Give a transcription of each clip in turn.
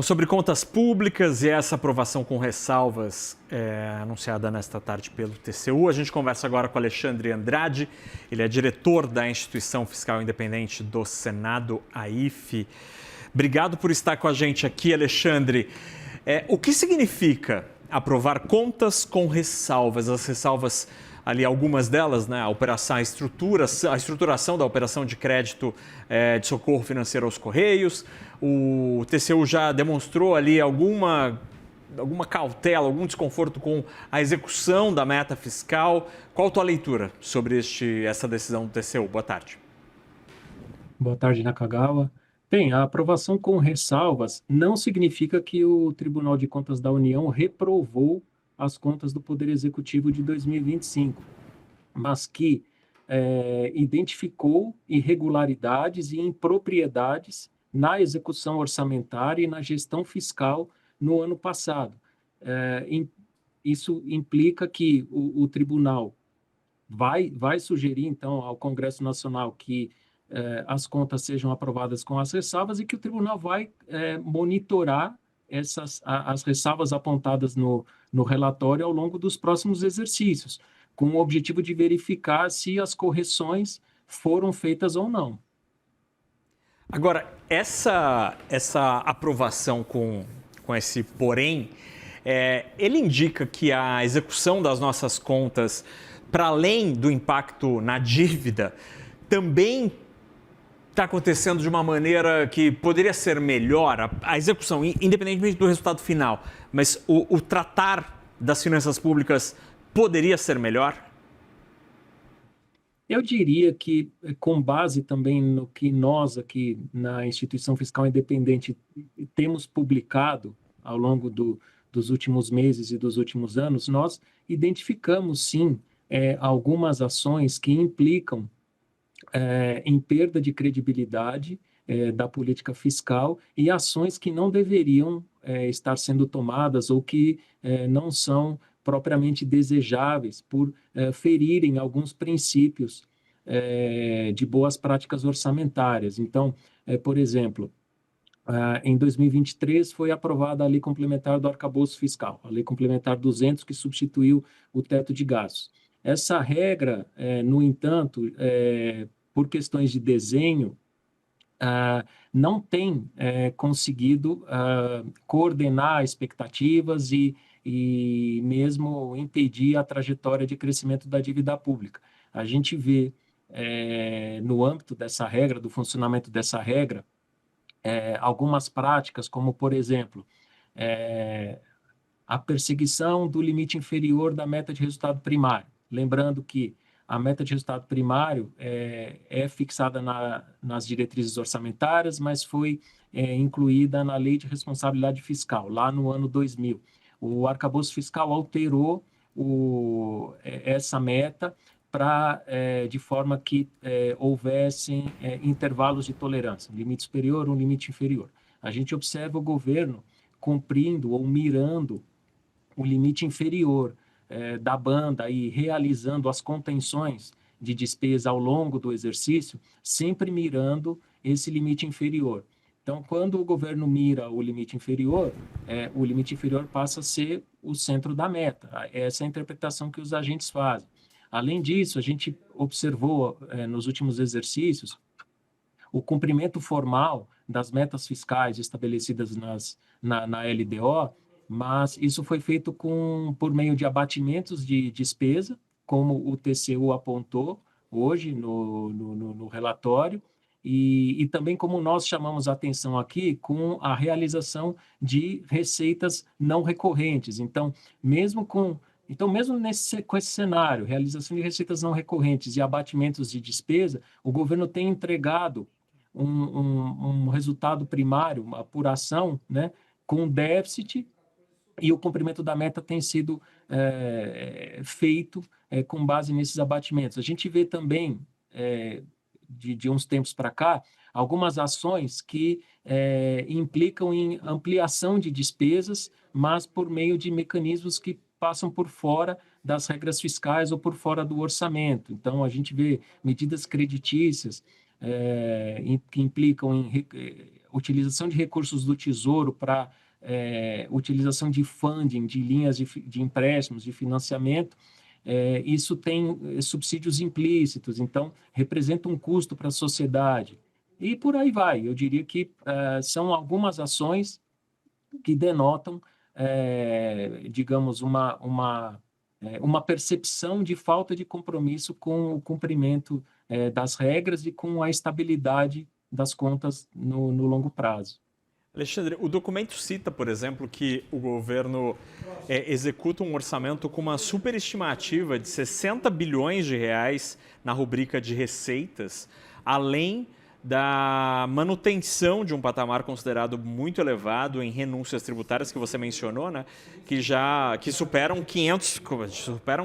Sobre contas públicas e essa aprovação com ressalvas anunciada nesta tarde pelo TCU, a gente conversa agora com Alexandre Andrade, ele é diretor da Instituição Fiscal Independente do Senado, a IFE. Obrigado por estar com a gente aqui, Alexandre. O que significa aprovar contas com ressalvas? As ressalvas ali, algumas delas, né, a estruturação da operação de crédito de socorro financeiro aos Correios. O TCU já demonstrou ali alguma cautela, algum desconforto com a execução da meta fiscal. Qual a tua leitura sobre essa decisão do TCU? Boa tarde. Boa tarde, Nakagawa. Bem, a aprovação com ressalvas não significa que o Tribunal de Contas da União reprovou as contas do Poder Executivo de 2025, mas que identificou irregularidades e impropriedades na execução orçamentária e na gestão fiscal no ano passado. Isso implica que o tribunal vai sugerir, então, ao Congresso Nacional que as contas sejam aprovadas com as ressalvas e que o tribunal vai monitorar as ressalvas apontadas no relatório ao longo dos próximos exercícios, com o objetivo de verificar se as correções foram feitas ou não. Agora, essa aprovação com esse porém, ele indica que a execução das nossas contas, para além do impacto na dívida, também está acontecendo de uma maneira que poderia ser melhor, a execução, independentemente do resultado final, mas o tratar das finanças públicas poderia ser melhor? Eu diria que, com base também no que nós aqui na Instituição Fiscal Independente temos publicado ao longo dos últimos meses e dos últimos anos, nós identificamos, sim, algumas ações que implicam em perda de credibilidade da política fiscal e ações que não deveriam estar sendo tomadas ou que não são propriamente desejáveis por ferirem alguns princípios de boas práticas orçamentárias. Então, por exemplo, em 2023 foi aprovada a Lei Complementar do Arcabouço Fiscal, a Lei Complementar 200, que substituiu o teto de gastos. Essa regra, no entanto, por questões de desenho, não tem conseguido coordenar expectativas e mesmo impedir a trajetória de crescimento da dívida pública. A gente vê, no âmbito dessa regra, do funcionamento dessa regra, algumas práticas, como, por exemplo, a perseguição do limite inferior da meta de resultado primário. Lembrando que a meta de resultado primário é fixada nas diretrizes orçamentárias, mas foi incluída na Lei de Responsabilidade Fiscal, lá no ano 2000. O arcabouço fiscal alterou essa meta de forma que houvessem intervalos de tolerância, um limite superior, um limite inferior. A gente observa o governo cumprindo ou mirando o limite inferior da banda e realizando as contenções de despesa ao longo do exercício, sempre mirando esse limite inferior. Então, quando o governo mira o limite inferior passa a ser o centro da meta. Essa é a interpretação que os agentes fazem. Além disso, a gente observou nos últimos exercícios o cumprimento formal das metas fiscais estabelecidas na LDO, mas isso foi feito por meio de abatimentos de despesa, como o TCU apontou hoje no relatório, e também como nós chamamos a atenção aqui, com a realização de receitas não recorrentes. Então, mesmo com esse cenário, realização de receitas não recorrentes e abatimentos de despesa, o governo tem entregado um resultado primário, uma apuração, né, com déficit, e o cumprimento da meta tem sido feito com base nesses abatimentos. A gente vê também, de uns tempos para cá, algumas ações que implicam em ampliação de despesas, mas por meio de mecanismos que passam por fora das regras fiscais ou por fora do orçamento. Então, a gente vê medidas creditícias que implicam em utilização de recursos do Tesouro para utilização de funding, de linhas de empréstimos, de financiamento, isso tem subsídios implícitos, então representa um custo para a sociedade. E por aí vai. Eu diria que são algumas ações que denotam, digamos, uma percepção de falta de compromisso com o cumprimento das regras e com a estabilidade das contas no longo prazo. Alexandre, o documento cita, por exemplo, que o governo executa um orçamento com uma superestimativa de 60 bilhões de reais na rubrica de receitas, além da manutenção de um patamar considerado muito elevado em renúncias tributárias que você mencionou, né, que superam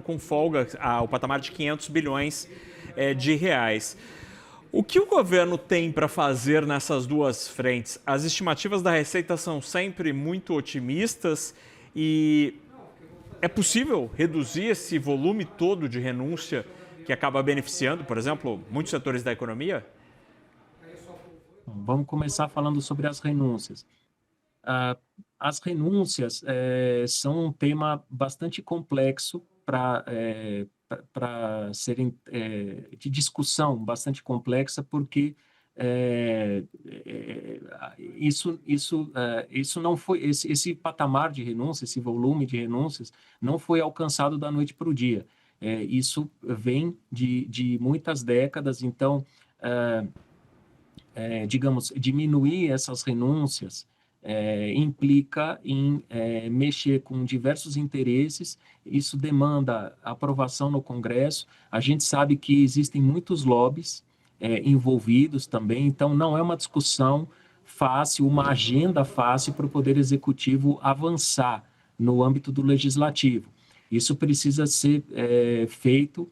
com folga o patamar de 500 bilhões de reais. O que o governo tem para fazer nessas duas frentes? As estimativas da Receita são sempre muito otimistas e é possível reduzir esse volume todo de renúncia que acaba beneficiando, por exemplo, muitos setores da economia? Vamos começar falando sobre as renúncias. As renúncias são um tema bastante complexo para serem de discussão bastante complexa, porque isso não foi esse patamar de renúncia, esse volume de renúncias não foi alcançado da noite para o dia. Isso vem de muitas décadas, então digamos, diminuir essas renúncias implica em mexer com diversos interesses, isso demanda aprovação no Congresso, a gente sabe que existem muitos lobbies envolvidos também, então não é uma discussão fácil, uma agenda fácil para o Poder Executivo avançar no âmbito do Legislativo. Isso precisa ser feito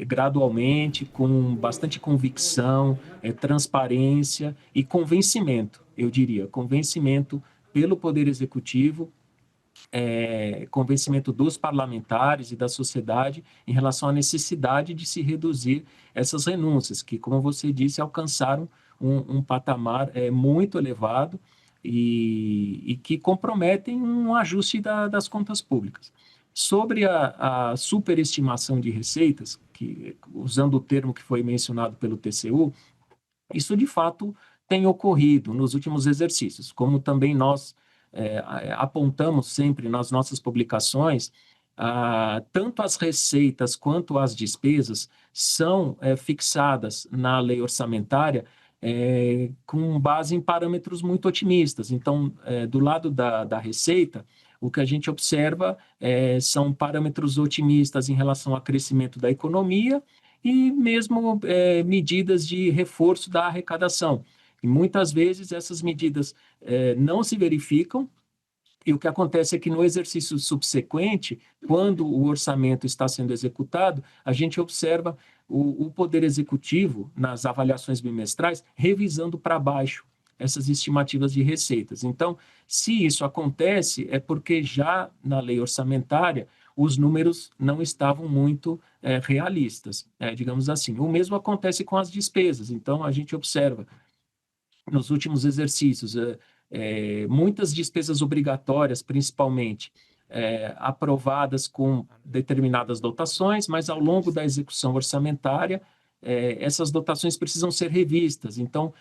gradualmente, com bastante convicção, transparência e convencimento, eu diria, convencimento pelo Poder Executivo, convencimento dos parlamentares e da sociedade em relação à necessidade de se reduzir essas renúncias, que, como você disse, alcançaram um patamar muito elevado e que comprometem um ajuste das contas públicas. Sobre a superestimação de receitas, que, usando o termo que foi mencionado pelo TCU, isso de fato tem ocorrido nos últimos exercícios, como também nós apontamos sempre nas nossas publicações, tanto as receitas quanto as despesas são fixadas na lei orçamentária com base em parâmetros muito otimistas. Então, do lado da receita, o que a gente observa são parâmetros otimistas em relação ao crescimento da economia e mesmo medidas de reforço da arrecadação. E muitas vezes essas medidas não se verificam, e o que acontece é que no exercício subsequente, quando o orçamento está sendo executado, a gente observa o Poder Executivo, nas avaliações bimestrais, revisando para baixo essas estimativas de receitas. Então, se isso acontece, é porque já na lei orçamentária os números não estavam muito realistas, digamos assim. O mesmo acontece com as despesas. Então, a gente observa nos últimos exercícios muitas despesas obrigatórias, principalmente, aprovadas com determinadas dotações, mas ao longo da execução orçamentária, essas dotações precisam ser revistas. Então,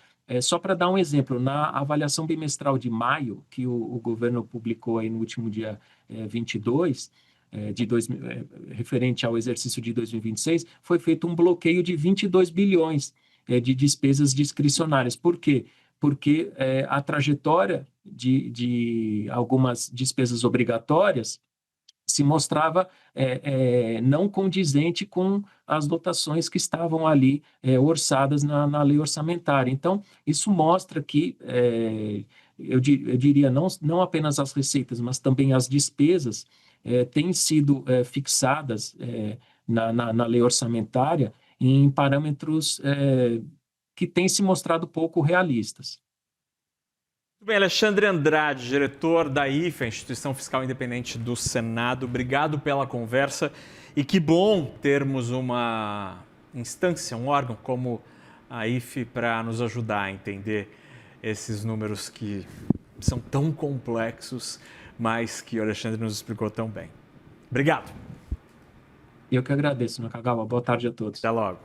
só para dar um exemplo, na avaliação bimestral de maio, que o governo publicou aí no último dia 22, referente ao exercício de 2026, foi feito um bloqueio de 22 bilhões de despesas discricionárias. Por quê? Porque a trajetória de algumas despesas obrigatórias se mostrava não condizente com as dotações que estavam ali orçadas na lei orçamentária. Então, isso mostra que, eu diria, não apenas as receitas, mas também as despesas têm sido fixadas na lei orçamentária em parâmetros que têm se mostrado pouco realistas. Muito bem, Alexandre Andrade, diretor da IFE, a Instituição Fiscal Independente do Senado. Obrigado pela conversa e que bom termos uma instância, um órgão como a IFE para nos ajudar a entender esses números que são tão complexos, mas que o Alexandre nos explicou tão bem. Obrigado. Eu que agradeço, Nakagawa. Boa tarde a todos. Até logo.